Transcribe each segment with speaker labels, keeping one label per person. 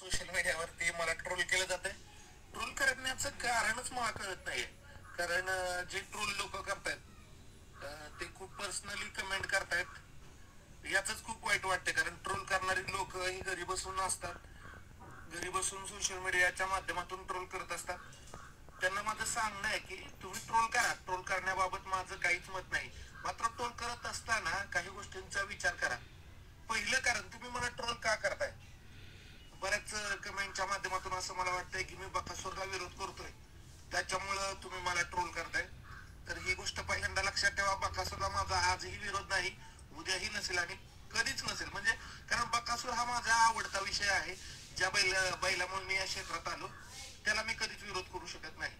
Speaker 1: Social मीडियावरती मला troll केलं जातंय. ट्रोल करण्याचं कारणच मला कळत नाहीये. कारण जे ट्रोल लोक करतायत ते खूप पर्सनली कमेंट करतायत. याच खूप वाईट वाटते, कारण ट्रोल करणारी लोक ही घरी बसून असतात, घरी बसून सोशल मीडियाच्या माध्यमातून ट्रोल करत असतात. त्यांना माझं सांगणं आहे की तुम्ही ट्रोल करा, ट्रोल करण्याबाबत माझं काहीच मत नाही. मात्र ट्रोल करत असताना काही गोष्टींचा विचार करा. पहिलं कारण, तुम्ही मला ट्रोल का करताय? बऱ्याच कमेंटच्या माध्यमातून असं मला वाटतंय की मी बकासूरला विरोध करतोय, त्याच्यामुळं तुम्ही मला ट्रोल करताय. तर ही गोष्ट पहिल्यांदा लक्षात ठेवा, बकासूरला माझा आजही विरोध नाही, उद्याही नसेल आणि कधीच नसेल. म्हणजे कारण बकासूर हा माझा आवडता विषय आहे. ज्या बैलामुळे मी या क्षेत्रात आलो, त्याला मी कधीच विरोध करू शकत नाही.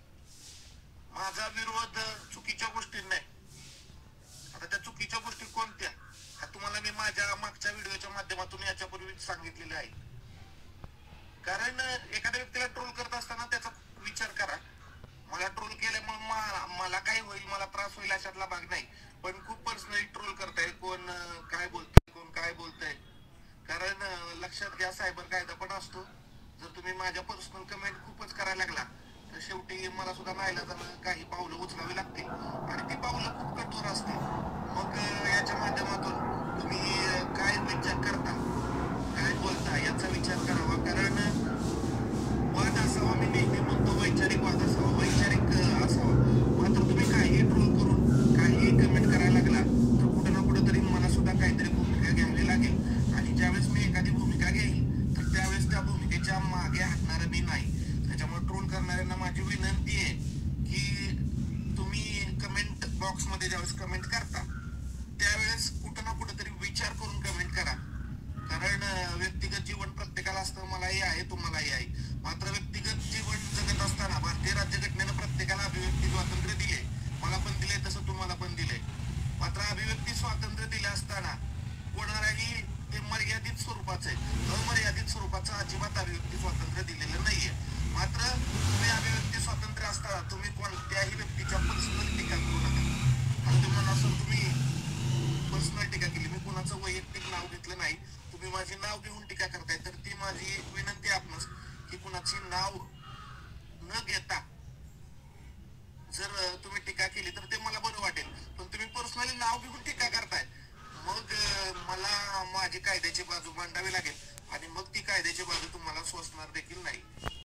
Speaker 1: माझा विरोध चुकीच्या गोष्टी नाही. आता त्या चुकीच्या गोष्टी कोणत्या, हा तुम्हाला मी माझ्या मागच्या व्हिडिओच्या माध्यमातून याच्यापूर्वीच सांगितलेले आहे. कारण एखाद्या व्यक्तीला ट्रोल करत असताना त्याचा विचार करा. मला ट्रोल केल्यामुळे मला काय होईल, मला त्रास होईल अशातला भाग नाही. पण खूप पर्सनली ट्रोल करताय, कोण काय बोलतंय, कोण काय बोलतंय. कारण लक्षात घ्या, सायबर कायदा पण असतो. जर तुम्ही माझ्या पर्सनल कमेंट खूपच करायला लागला तर शेवटी मला सुद्धा नाईलाजानं काही पावलं उचलावी लागतील, आणि ती पावलं खूप कठोर असतील. मग याच्या माध्यमातून तुम्ही काय विचार करता, काय बोलता याचा विचार करावा. कारण वाद असावा, मी नेहमी म्हणतो वैचारिक वाद असावा, वैचारिक असावा. मात्र तुम्ही काहीही ट्रोल करून काहीही कमेंट करायला लागला तर कुठं ना कुठं तरी मला सुद्धा काहीतरी भूमिका घ्यावी लागेल. आणि ज्यावेळेस मी एखादी भूमिका घेईल तर त्यावेळेस त्या भूमिकेच्या मागे हटणारं मी नाही. त्याच्यामुळे ट्रोल करणाऱ्यांना माझी विनंती आहे की तुम्ही कमेंट बॉक्समध्ये ज्यावेळेस कमेंट करता त्यावेळेस कुठं ना कुठं तरी विचार करून कमेंट करा. कारण व्यक्तिगत जीवन प्रत्येकाला असतं, मलाही आहे, तुम्हालाही आहे. मात्र व्यक्तिगत जीवन जगत असताना भारतीय राज्यघटनेनं प्रत्येकाला अभिव्यक्ती स्वातंत्र्य दिले. मला पण दिले, तसं तुम्हाला पण दिले. मात्र अभिव्यक्ती स्वातंत्र्य दिले असताना कोणालाही ते मर्यादित स्वरूपाचं आहे, अमर्यादित स्वरूपाचं अजिबात अभिव्यक्ती स्वातंत्र्य दिलेलं नाहीये. मात्र तुम्ही अभिव्यक्ती स्वातंत्र्य असताना तुम्ही कोणत्याही व्यक्तीच्या पर्सनल टीका करू नका. आणि तुम्ही म्हणा सर तुम्ही पर्सनल टीका केली, मी कोणाचं वैयक्तिक नाव घेतलं नाही. तुम्ही माझे नाव घेऊन टीका करताय, तर ती माझी विनंती आपणास की कुणाची नाव न घेता जर तुम्ही टीका केली तर ते मला बरं वाटेल. पण तुम्ही पर्सनली नाव घेऊन टीका करताय, मग मला माझी कायद्याची बाजू मांडावी लागेल, आणि मग ती कायद्याची बाजू तुम्हाला सोसणार देखील नाही.